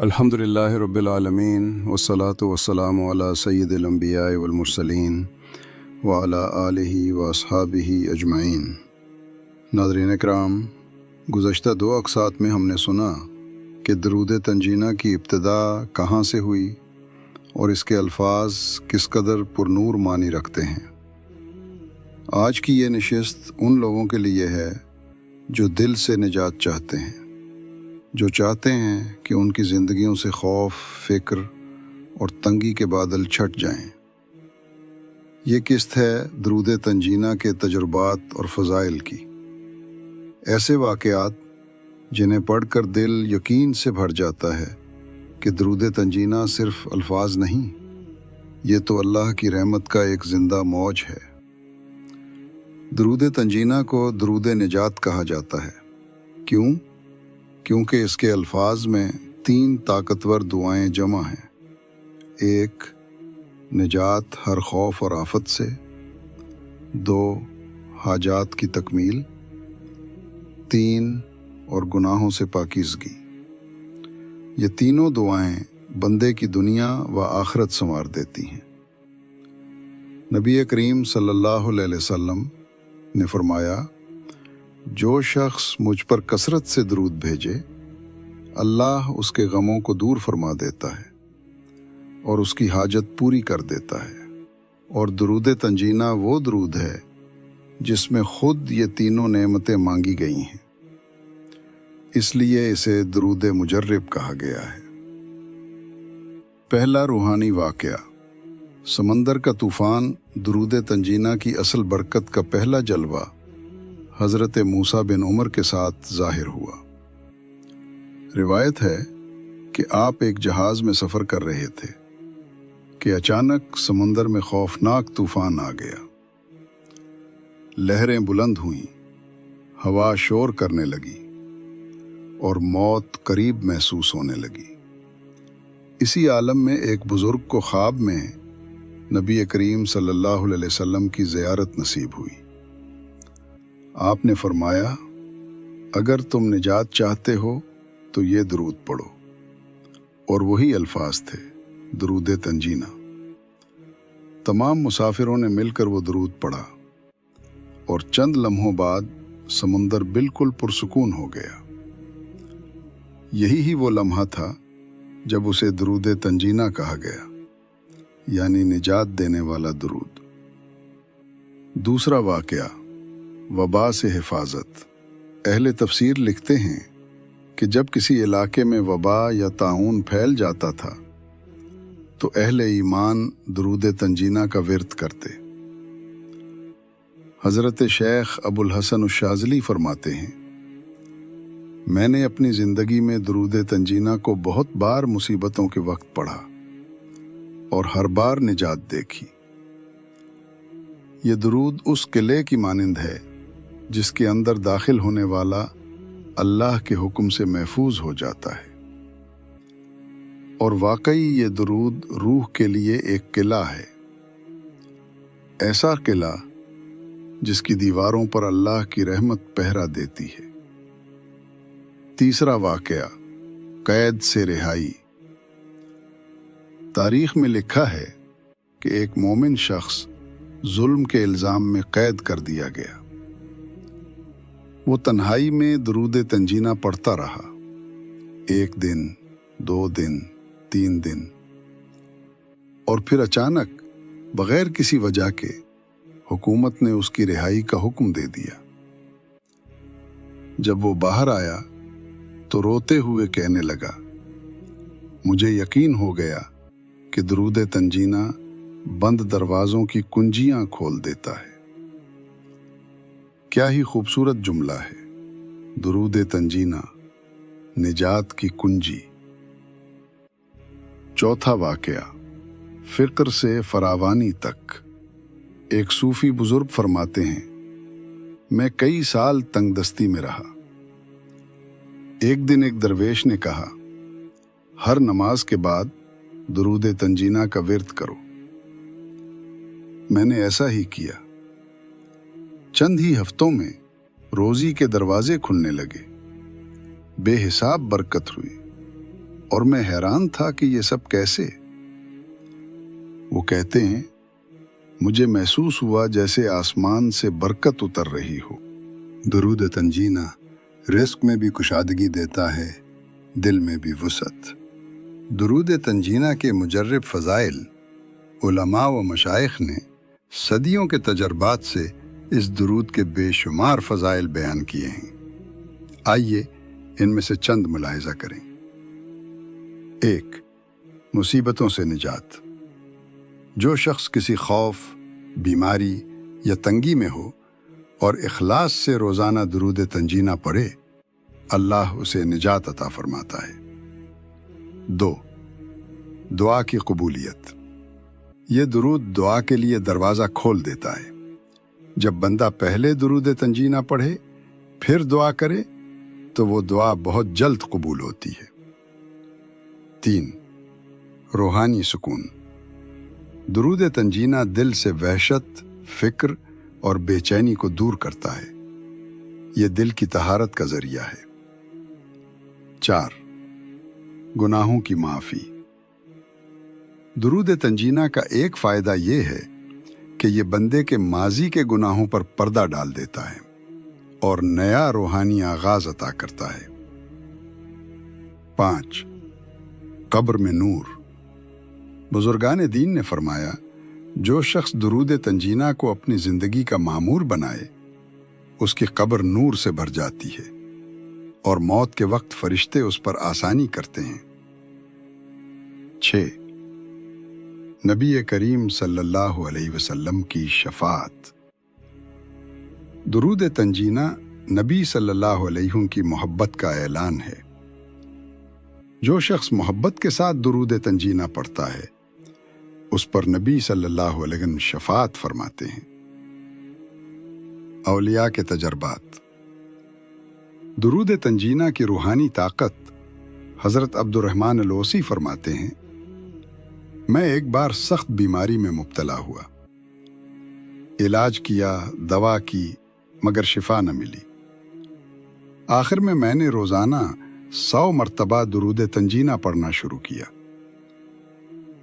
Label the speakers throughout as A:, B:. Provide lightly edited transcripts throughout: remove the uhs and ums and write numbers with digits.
A: الحمدللہ رب العالمین والصلاة والسلام علی سید الانبیاء والمرسلین وعلی آلہ واصحابہ اجمعین۔ ناظرین اکرام، گزشتہ 2 اقساط میں ہم نے سنا کہ درود تنجینہ کی ابتدا کہاں سے ہوئی اور اس کے الفاظ کس قدر پرنور معنی رکھتے ہیں۔ آج کی یہ نشست ان لوگوں کے لیے ہے جو دل سے نجات چاہتے ہیں، جو چاہتے ہیں کہ ان کی زندگیوں سے خوف، فکر اور تنگی کے بادل چھٹ جائیں۔ یہ قسط ہے درود تنجینہ کے تجربات اور فضائل کی، ایسے واقعات جنہیں پڑھ کر دل یقین سے بھر جاتا ہے کہ درود تنجینہ صرف الفاظ نہیں، یہ تو اللہ کی رحمت کا ایک زندہ موج ہے۔ درود تنجینہ کو درود نجات کہا جاتا ہے۔ کیوں؟ کیونکہ اس کے الفاظ میں 3 طاقتور دعائیں جمع ہیں۔ 1 نجات ہر خوف اور آفت سے، 2 حاجات کی تکمیل، 3 اور گناہوں سے پاکیزگی۔ یہ تینوں دعائیں بندے کی دنیا و آخرت سنوار دیتی ہیں۔ نبی کریم صلی اللہ علیہ وسلم نے فرمایا، جو شخص مجھ پر کثرت سے درود بھیجے، اللہ اس کے غموں کو دور فرما دیتا ہے اور اس کی حاجت پوری کر دیتا ہے۔ اور درود تنجینہ وہ درود ہے جس میں خود یہ تینوں نعمتیں مانگی گئی ہیں، اس لیے اسے درود مجرب کہا گیا ہے۔ پہلا روحانی واقعہ، سمندر کا طوفان درود تنجینہ کی اصل برکت کا پہلا جلوہ حضرت موسیٰ بن عمر کے ساتھ ظاہر ہوا۔ روایت ہے کہ آپ ایک جہاز میں سفر کر رہے تھے کہ اچانک سمندر میں خوفناک طوفان آ گیا۔ لہریں بلند ہوئیں، ہوا شور کرنے لگی اور موت قریب محسوس ہونے لگی۔ اسی عالم میں ایک بزرگ کو خواب میں نبی کریم صلی اللہ علیہ وسلم کی زیارت نصیب ہوئی۔ آپ نے فرمایا، اگر تم نجات چاہتے ہو تو یہ درود پڑھو، اور وہی الفاظ تھے، درود تنجینہ۔ تمام مسافروں نے مل کر وہ درود پڑھا اور چند لمحوں بعد سمندر بالکل پرسکون ہو گیا۔ یہی وہ لمحہ تھا جب اسے درود تنجینہ کہا گیا، یعنی نجات دینے والا درود۔ دوسرا واقعہ، وبا سے حفاظت۔ اہل تفسیر لکھتے ہیں کہ جب کسی علاقے میں وبا یا طاعون پھیل جاتا تھا تو اہل ایمان درود تنجینہ کا ورد کرتے۔ حضرت شیخ ابو الحسن الشاذلی فرماتے ہیں، میں نے اپنی زندگی میں درود تنجینہ کو بہت بار مصیبتوں کے وقت پڑھا اور ہر بار نجات دیکھی۔ یہ درود اس قلعے کی مانند ہے جس کے اندر داخل ہونے والا اللہ کے حکم سے محفوظ ہو جاتا ہے۔ اور واقعی یہ درود روح کے لیے ایک قلعہ ہے، ایسا قلعہ جس کی دیواروں پر اللہ کی رحمت پہرا دیتی ہے۔ تیسرا واقعہ، قید سے رہائی۔ تاریخ میں لکھا ہے کہ ایک مومن شخص ظلم کے الزام میں قید کر دیا گیا۔ وہ تنہائی میں درود تنجینہ پڑھتا رہا، 1 دن، 2 دن، 3 دن، اور پھر اچانک بغیر کسی وجہ کے حکومت نے اس کی رہائی کا حکم دے دیا۔ جب وہ باہر آیا تو روتے ہوئے کہنے لگا، مجھے یقین ہو گیا کہ درود تنجینہ بند دروازوں کی کنجیاں کھول دیتا ہے۔ کیا ہی خوبصورت جملہ ہے، درود تنجینہ نجات کی کنجی۔ چوتھا واقعہ، فقر سے فراوانی تک۔ ایک صوفی بزرگ فرماتے ہیں، میں کئی سال تنگ دستی میں رہا۔ ایک دن ایک درویش نے کہا، ہر نماز کے بعد درود تنجینہ کا ورد کرو۔ میں نے ایسا ہی کیا۔ چند ہی ہفتوں میں روزی کے دروازے کھلنے لگے، بے حساب برکت ہوئی۔ اور میں حیران تھا کہ یہ سب کیسے؟ وہ کہتے ہیں مجھے محسوس ہوا جیسے آسمان سے برکت اتر رہی ہو۔ درود تنجینہ رزق میں بھی کشادگی دیتا ہے، دل میں بھی وسعت۔ درود تنجینہ کے مجرب فضائل علماء و مشائخ نے صدیوں کے تجربات سے اس درود کے بے شمار فضائل بیان کیے ہیں۔ آئیے ان میں سے چند ملاحظہ کریں۔ 1. مصیبتوں سے نجات۔ جو شخص کسی خوف، بیماری یا تنگی میں ہو اور اخلاص سے روزانہ درود تنجینہ پڑھے، اللہ اسے نجات عطا فرماتا ہے۔ 2. دعا کی قبولیت۔ یہ درود دعا کے لیے دروازہ کھول دیتا ہے۔ جب بندہ پہلے درود تنجینہ پڑھے پھر دعا کرے تو وہ دعا بہت جلد قبول ہوتی ہے۔ 3. روحانی سکون۔ درود تنجینہ دل سے وحشت، فکر اور بے چینی کو دور کرتا ہے۔ یہ دل کی طہارت کا ذریعہ ہے۔ 4. گناہوں کی معافی۔ درود تنجینہ کا ایک فائدہ یہ ہے کہ یہ بندے کے ماضی کے گناہوں پر پردہ ڈال دیتا ہے اور نیا روحانی آغاز عطا کرتا ہے۔ 5. قبر میں نور۔ بزرگان دین نے فرمایا جو شخص درود تنجینہ کو اپنی زندگی کا معمول بنائے اس کی قبر نور سے بھر جاتی ہے اور موت کے وقت فرشتے اس پر آسانی کرتے ہیں۔ 6. نبی کریم صلی اللہ علیہ وسلم کی شفاعت۔ درود تنجینہ نبی صلی اللہ علیہ وسلم کی محبت کا اعلان ہے۔ جو شخص محبت کے ساتھ درود تنجینہ پڑھتا ہے اس پر نبی صلی اللہ علیہ وسلم شفاعت فرماتے ہیں۔ اولیاء کے تجربات۔ درود تنجینہ کی روحانی طاقت۔ حضرت عبد الرحمن الوسی فرماتے ہیں میں ایک بار سخت بیماری میں مبتلا ہوا، علاج کیا، دوا کی، مگر شفا نہ ملی۔ آخر میں نے روزانہ 100 مرتبہ درود تنجینہ پڑھنا شروع کیا۔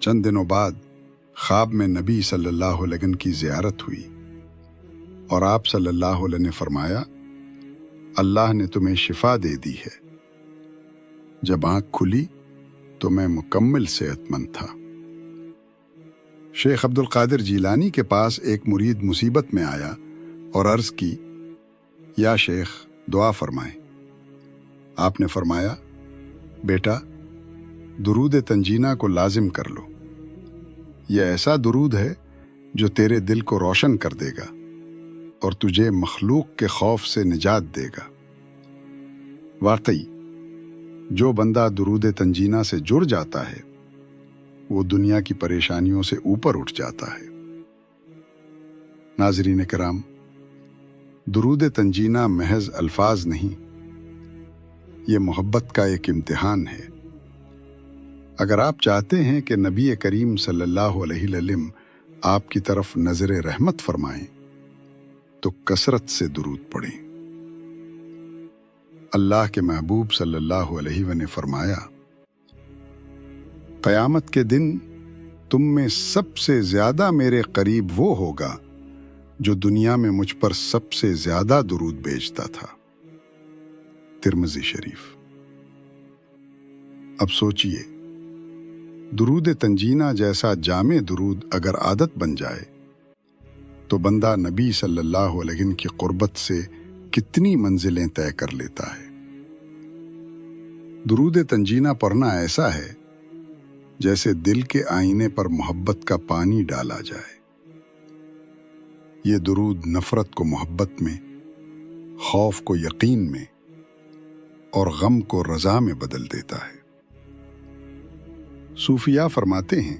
A: چند دنوں بعد خواب میں نبی صلی اللہ علیہ وسلم کی زیارت ہوئی اور آپ صلی اللہ علیہ وسلم نے فرمایا اللہ نے تمہیں شفا دے دی ہے۔ جب آنکھ کھلی تو میں مکمل صحت مند تھا۔ شیخ عبد القادر جیلانی کے پاس ایک مرید مصیبت میں آیا اور عرض کی یا شیخ دعا فرمائیں۔ آپ نے فرمایا بیٹا درود تنجینہ کو لازم کر لو، یہ ایسا درود ہے جو تیرے دل کو روشن کر دے گا اور تجھے مخلوق کے خوف سے نجات دے گا۔ واقعی جو بندہ درود تنجینہ سے جڑ جاتا ہے وہ دنیا کی پریشانیوں سے اوپر اٹھ جاتا ہے۔ ناظرین کرام، درود تنجینہ محض الفاظ نہیں، یہ محبت کا ایک امتحان ہے۔ اگر آپ چاہتے ہیں کہ نبی کریم صلی اللہ علیہ وسلم آپ کی طرف نظر رحمت فرمائیں تو کثرت سے درود پڑھیں۔ اللہ کے محبوب صلی اللہ علیہ وسلم نے فرمایا قیامت کے دن تم میں سب سے زیادہ میرے قریب وہ ہوگا جو دنیا میں مجھ پر سب سے زیادہ درود بھیجتا تھا۔ ترمذی شریف۔ اب سوچئے درود تنجینہ جیسا جامع درود اگر عادت بن جائے تو بندہ نبی صلی اللہ علیہ وسلم کی قربت سے کتنی منزلیں طے کر لیتا ہے۔ درود تنجینہ پڑھنا ایسا ہے جیسے دل کے آئینے پر محبت کا پانی ڈالا جائے۔ یہ درود نفرت کو محبت میں، خوف کو یقین میں اور غم کو رضا میں بدل دیتا ہے۔ صوفیاء فرماتے ہیں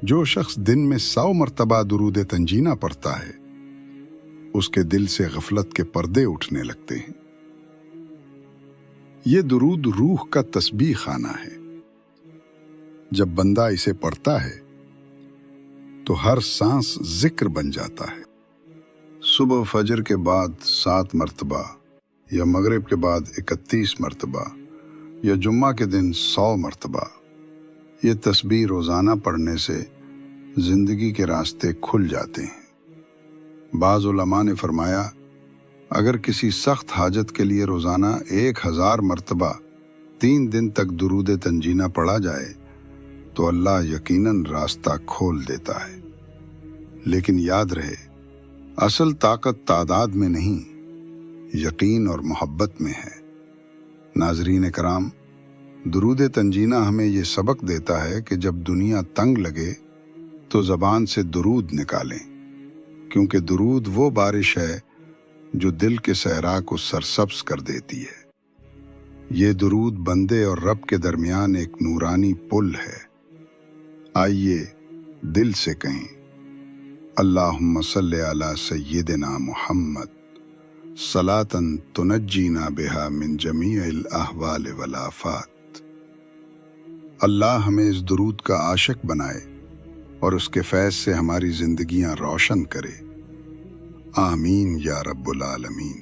A: جو شخص دن میں 100 مرتبہ درود تنجینہ پڑھتا ہے اس کے دل سے غفلت کے پردے اٹھنے لگتے ہیں۔ یہ درود روح کا تسبیح خانہ ہے۔ جب بندہ اسے پڑھتا ہے تو ہر سانس ذکر بن جاتا ہے۔ صبح فجر کے بعد 7 مرتبہ یا مغرب کے بعد 31 مرتبہ یا جمعہ کے دن 100 مرتبہ۔ یہ تسبیح روزانہ پڑھنے سے زندگی کے راستے کھل جاتے ہیں۔ بعض علماء نے فرمایا اگر کسی سخت حاجت کے لیے روزانہ 1000 مرتبہ 3 دن تک درود تنجینہ پڑھا جائے تو اللہ یقیناً راستہ کھول دیتا ہے۔ لیکن یاد رہے، اصل طاقت تعداد میں نہیں، یقین اور محبت میں ہے۔ ناظرین کرام، درود تنجینہ ہمیں یہ سبق دیتا ہے کہ جب دنیا تنگ لگے تو زبان سے درود نکالیں، کیونکہ درود وہ بارش ہے جو دل کے صحرا کو سرسبز کر دیتی ہے۔ یہ درود بندے اور رب کے درمیان ایک نورانی پل ہے۔ آئیے دل سے کہیں، اللہم صلی علی سیدنا محمد صلاۃً تنجینا بہا من جمیع الاحوال والآفات۔ اللہ ہمیں اس درود کا عاشق بنائے اور اس کے فیض سے ہماری زندگیاں روشن کرے۔ آمین یا رب العالمین۔